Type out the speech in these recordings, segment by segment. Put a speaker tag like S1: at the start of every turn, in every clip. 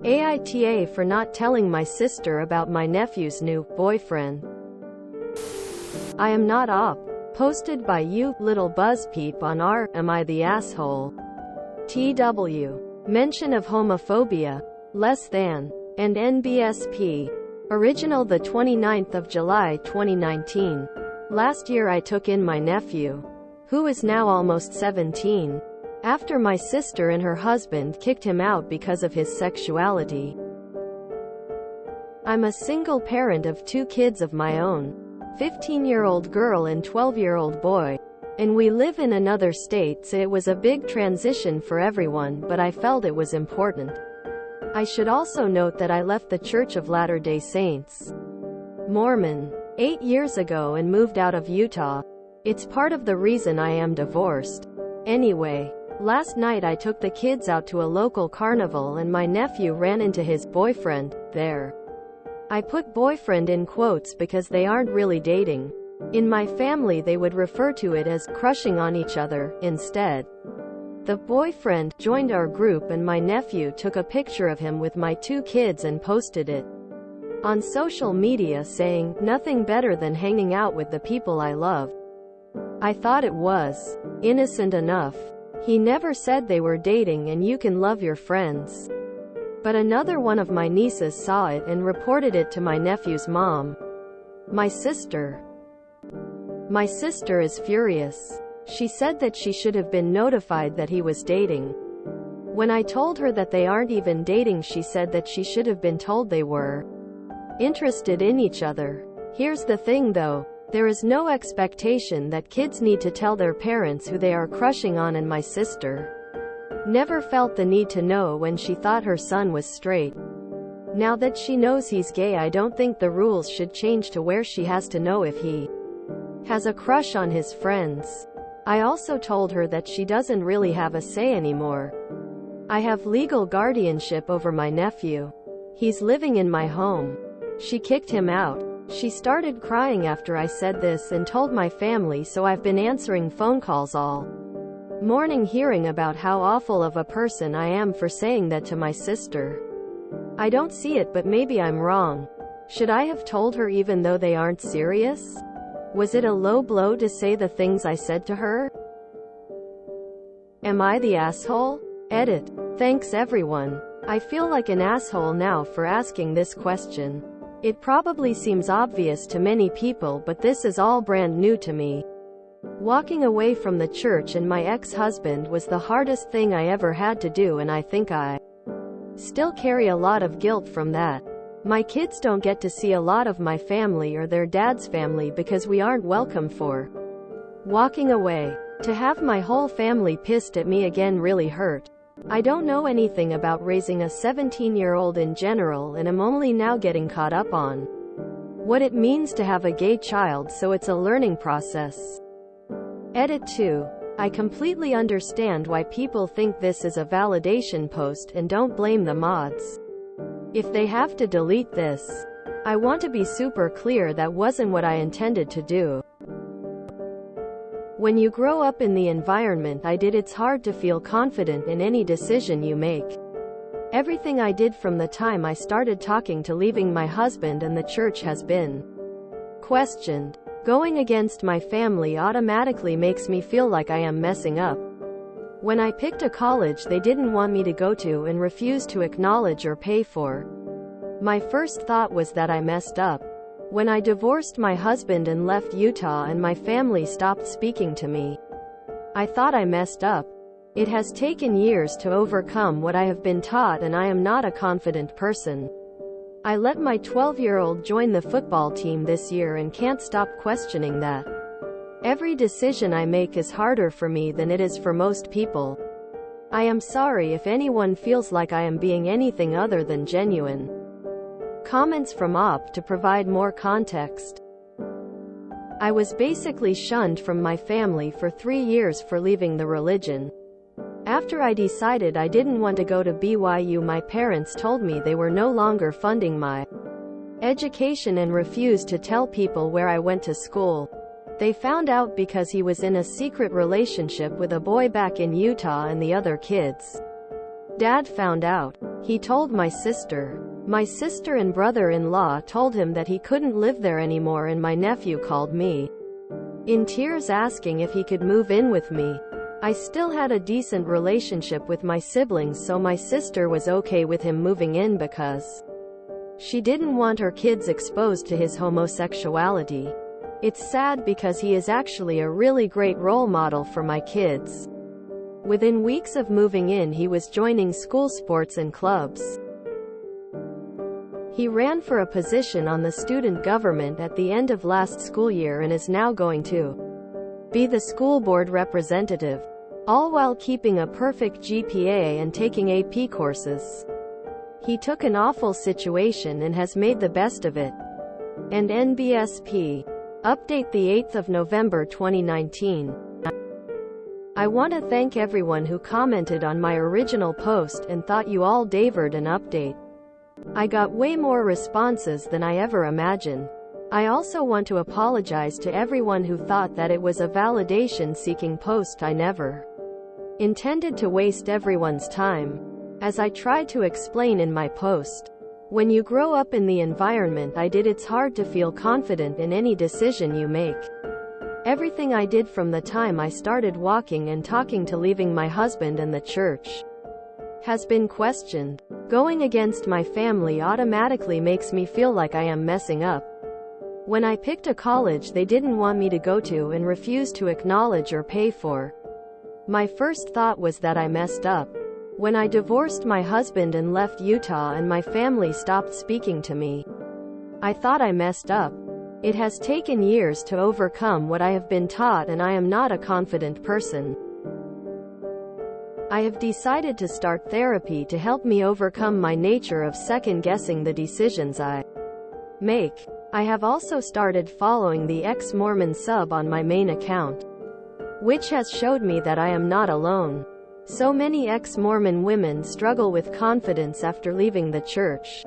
S1: AITA for not telling my sister about my nephew's new boyfriend. I am not op. Posted by you, little buzzpeep on r. Am I the asshole? TW. Mention of homophobia. Less than. And NBSP. Original the 29th of July 2019. Last year I took in my nephew, who is now almost 17, after my sister and her husband kicked him out because of his sexuality. I'm a single parent of 2 kids of my own, 15-year-old girl and 12-year-old boy, and we live in another state, so it was a big transition for everyone, but I felt it was important. I should also note that I left the Church of Latter-day Saints, Mormon, 8 years ago and moved out of Utah. It's part of the reason I am divorced. Anyway, last night I took the kids out to a local carnival and my nephew ran into his boyfriend there. I put boyfriend in quotes because they aren't really dating. In my family they would refer to it as crushing on each other instead. The boyfriend joined our group and my nephew took a picture of him with my 2 kids and posted it on social media saying, "Nothing better than hanging out with the people I love." I thought it was innocent enough. He never said they were dating and you can love your friends. But another one of my nieces saw it and reported it to my nephew's mom. My sister is furious. She said that she should have been notified that he was dating. When I told her that they aren't even dating, she said that she should have been told they were interested in each other. Here's the thing though, there is no expectation that kids need to tell their parents who they are crushing on, and my sister never felt the need to know when she thought her son was straight. Now that she knows he's gay, I don't think the rules should change to where she has to know if he has a crush on his friends. I also told her that she doesn't really have a say anymore. I have legal guardianship over my nephew. He's living in my home. She kicked him out. She started crying after I said this and told my family, so I've been answering phone calls all morning hearing about how awful of a person I am for saying that to my sister. I don't see it, but maybe I'm wrong. Should I have told her even though they aren't serious? Was it a low blow to say the things I said to her? Am I the asshole? Edit. Thanks everyone. I feel like an asshole now for asking this question. It probably seems obvious to many people, but this is all brand new to me. Walking away from the church and my ex-husband was the hardest thing I ever had to do, and I think I still carry a lot of guilt from that. My kids don't get to see a lot of my family or their dad's family because we aren't welcome for walking away. To have my whole family pissed at me again really hurt. I don't know anything about raising a 17-year-old in general, and I'm only now getting caught up on what it means to have a gay child, so it's a learning process. Edit 2. I completely understand why people think this is a validation post and don't blame the mods if they have to delete this. I want to be super clear that wasn't what I intended to do. When you grow up in the environment I did, it's hard to feel confident in any decision you make. Everything I did from the time I started talking to leaving my husband and the church has been questioned. Going against my family automatically makes me feel like I am messing up. When I picked a college they didn't want me to go to and refused to acknowledge or pay for, my first thought was that I messed up. When I divorced my husband and left Utah and my family stopped speaking to me, I thought I messed up. It has taken years to overcome what I have been taught, and I am not a confident person. I let my 12-year-old join the football team this year and can't stop questioning that. Every decision I make is harder for me than it is for most people. I am sorry if anyone feels like I am being anything other than genuine. Comments from op to provide more context. I was basically shunned from my family for 3 years for leaving the religion. After I decided I didn't want to go to BYU, my parents told me they were no longer funding my education and refused to tell people where I went to school. They found out because he was in a secret relationship with a boy back in Utah and the other kids. Dad found out. He told my sister. My sister and brother-in-law told him that he couldn't live there anymore, and my nephew called me in tears asking if he could move in with me. I still had a decent relationship with my siblings, so my sister was okay with him moving in because she didn't want her kids exposed to his homosexuality. It's sad because he is actually a really great role model for my kids. Within weeks of moving in, he was joining school sports and clubs. He ran for a position on the student government at the end of last school year and is now going to be the school board representative, all while keeping a perfect GPA and taking AP courses. He took an awful situation and has made the best of it. And NBSP. Update the 8th of November 2019. I want to thank everyone who commented on my original post and thought you all deserved an update. I got way more responses than I ever imagined. I also want to apologize to everyone who thought that it was a validation-seeking post. I never intended to waste everyone's time. As I tried to explain in my post, when you grow up in the environment I did, it's hard to feel confident in any decision you make. Everything I did from the time I started walking and talking to leaving my husband and the church has been questioned. Going against my family automatically makes me feel like I am messing up. When I picked a college they didn't want me to go to and refused to acknowledge or pay for, my first thought was that I messed up. When I divorced my husband and left Utah and my family stopped speaking to me, I thought I messed up. It has taken years to overcome what I have been taught, and I am not a confident person. I have decided to start therapy to help me overcome my nature of second-guessing the decisions I make. I have also started following the ex-Mormon sub on my main account, which has showed me that I am not alone. So many ex-Mormon women struggle with confidence after leaving the church.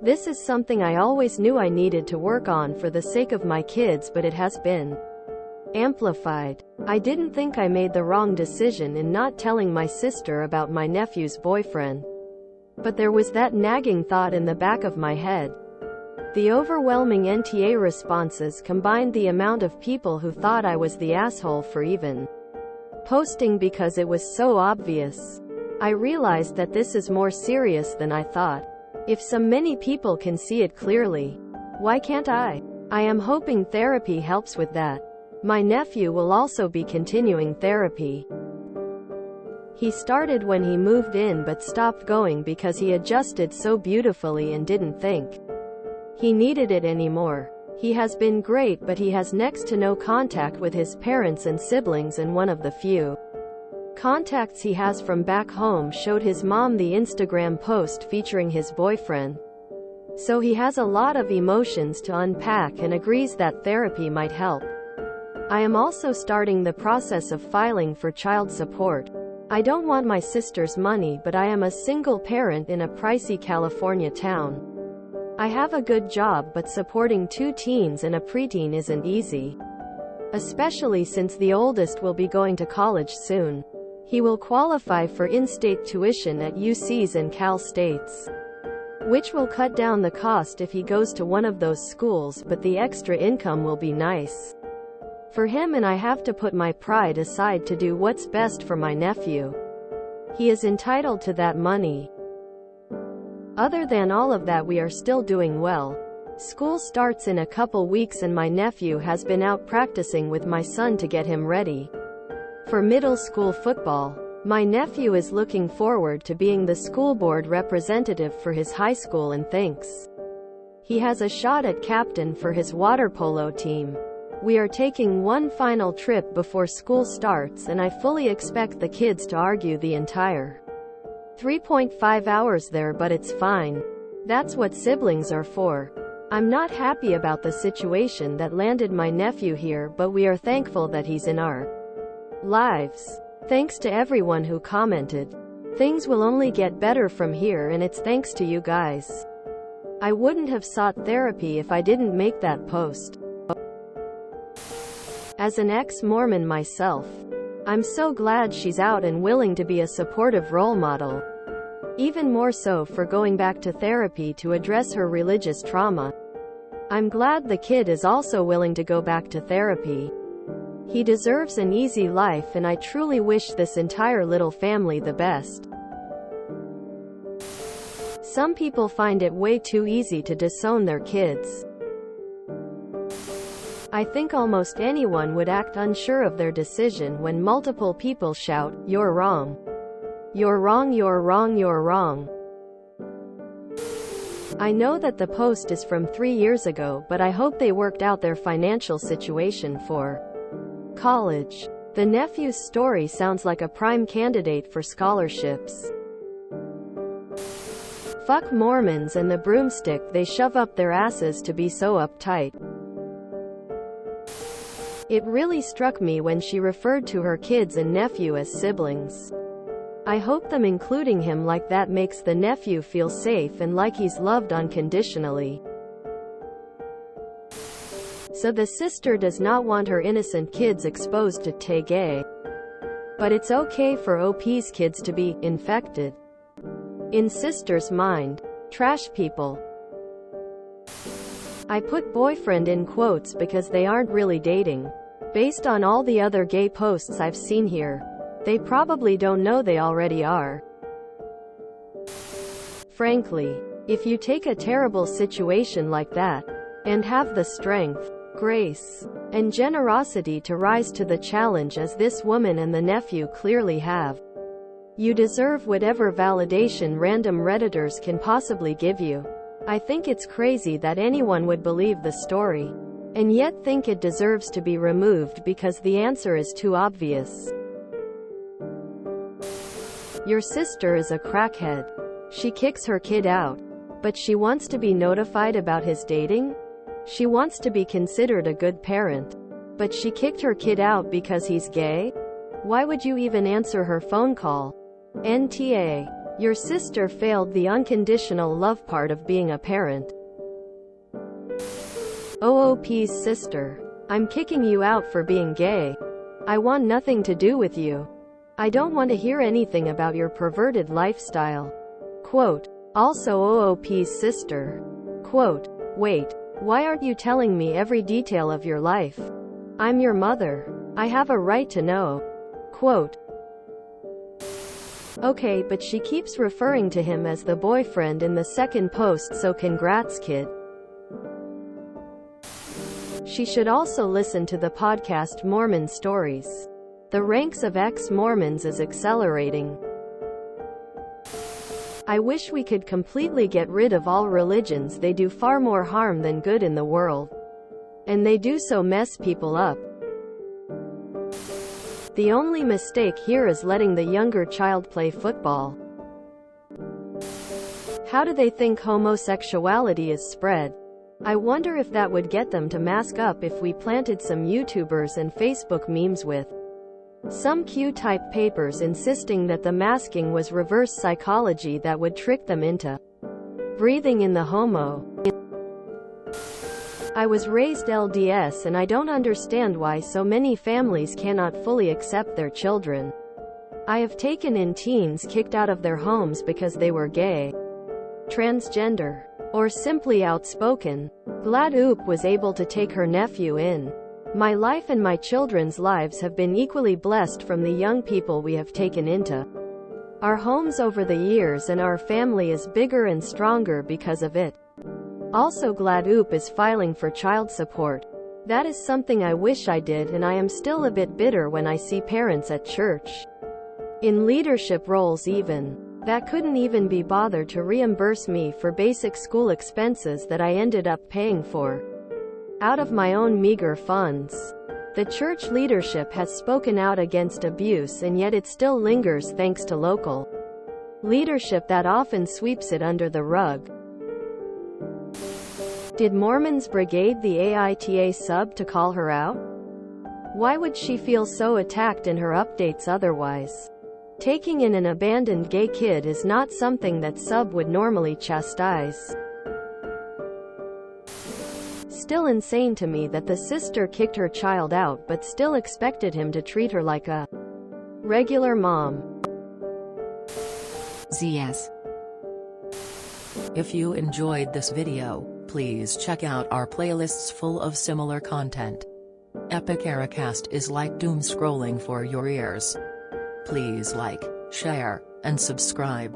S1: This is something I always knew I needed to work on for the sake of my kids, but it has been amplified. I didn't think I made the wrong decision in not telling my sister about my nephew's boyfriend, but there was that nagging thought in the back of my head. The overwhelming NTA responses combined the amount of people who thought I was the asshole for even posting because it was so obvious. I realized that this is more serious than I thought. If so many people can see it clearly, why can't I? I am hoping therapy helps with that. My nephew will also be continuing therapy. He started when he moved in but stopped going because he adjusted so beautifully and didn't think he needed it anymore. He has been great, but he has next to no contact with his parents and siblings, and one of the few contacts he has from back home showed his mom the Instagram post featuring his boyfriend. So he has a lot of emotions to unpack and agrees that therapy might help. I am also starting the process of filing for child support. I don't want my sister's money, but I am a single parent in a pricey California town. I have a good job, but supporting 2 teens and a preteen isn't easy. Especially since the oldest will be going to college soon. He will qualify for in-state tuition at UCs and Cal States, which will cut down the cost if he goes to one of those schools, but the extra income will be nice for him, and I have to put my pride aside to do what's best for my nephew. He is entitled to that money. Other than all of that, we are still doing well. School starts in a couple weeks and my nephew has been out practicing with my son to get him ready for middle school football. My nephew is looking forward to being the school board representative for his high school and thinks he has a shot at captain for his water polo team. We are taking one final trip before school starts, and I fully expect the kids to argue the entire 3.5 hours there, but it's fine. That's what siblings are for. I'm not happy about the situation that landed my nephew here, but we are thankful that he's in our lives. Thanks to everyone who commented. Things will only get better from here, and it's thanks to you guys. I wouldn't have sought therapy if I didn't make that post. As an ex-Mormon myself, I'm so glad she's out and willing to be a supportive role model. Even more so for going back to therapy to address her religious trauma. I'm glad the kid is also willing to go back to therapy. He deserves an easy life, and I truly wish this entire little family the best. Some people find it way too easy to disown their kids. I think almost anyone would act unsure of their decision when multiple people shout, "You're wrong. You're wrong, you're wrong, you're wrong." I know that the post is from 3 years ago, but I hope they worked out their financial situation for college. The nephew's story sounds like a prime candidate for scholarships. Fuck Mormons and the broomstick they shove up their asses to be so uptight. It really struck me when she referred to her kids and nephew as siblings. I hope them including him like that makes the nephew feel safe and like he's loved unconditionally. So the sister does not want her innocent kids exposed to gay. But it's okay for OP's kids to be infected. In sister's mind, trash people. I put boyfriend in quotes because they aren't really dating. Based on all the other gay posts I've seen here, they probably don't know they already are. Frankly, if you take a terrible situation like that, and have the strength, grace, and generosity to rise to the challenge as this woman and the nephew clearly have, you deserve whatever validation random Redditors can possibly give you. I think it's crazy that anyone would believe the story, and yet think it deserves to be removed because the answer is too obvious. Your sister is a crackhead. She kicks her kid out. But she wants to be notified about his dating? She wants to be considered a good parent. But she kicked her kid out because he's gay? Why would you even answer her phone call? NTA. Your sister failed the unconditional love part of being a parent. OOP's sister. I'm kicking you out for being gay. I want nothing to do with you. I don't want to hear anything about your perverted lifestyle. Quote. Also OOP's sister. Quote. Wait. Why aren't you telling me every detail of your life? I'm your mother. I have a right to know. Quote. Okay, but she keeps referring to him as the boyfriend in the second post, so congrats, kid. She should also listen to the podcast Mormon Stories. The ranks of ex-Mormons is accelerating. I wish we could completely get rid of all religions. They do far more harm than good in the world. And they do so mess people up. The only mistake here is letting the younger child play football. How do they think homosexuality is spread? I wonder if that would get them to mask up if we planted some YouTubers and Facebook memes with some Q-type papers insisting that the masking was reverse psychology that would trick them into breathing in the homo. I was raised LDS and I don't understand why so many families cannot fully accept their children. I have taken in teens kicked out of their homes because they were gay, transgender, or simply outspoken. Glad Oop was able to take her nephew in. My life and my children's lives have been equally blessed from the young people we have taken into our homes over the years, and our family is bigger and stronger because of it. Also, Glad Oop is filing for child support. That is something I wish I did, and I am still a bit bitter when I see parents at church, in leadership roles even, that couldn't even be bothered to reimburse me for basic school expenses that I ended up paying for out of my own meager funds. The church leadership has spoken out against abuse, and yet it still lingers thanks to local leadership that often sweeps it under the rug. Did Mormons brigade the AITA sub to call her out? Why would she feel so attacked in her updates otherwise? Taking in an abandoned gay kid is not something that sub would normally chastise. Still insane to me that the sister kicked her child out but still expected him to treat her like a regular mom.
S2: ZS. If you enjoyed this video, please check out our playlists full of similar content. Epic Ericast is like doom scrolling for your ears. Please like, share, and subscribe.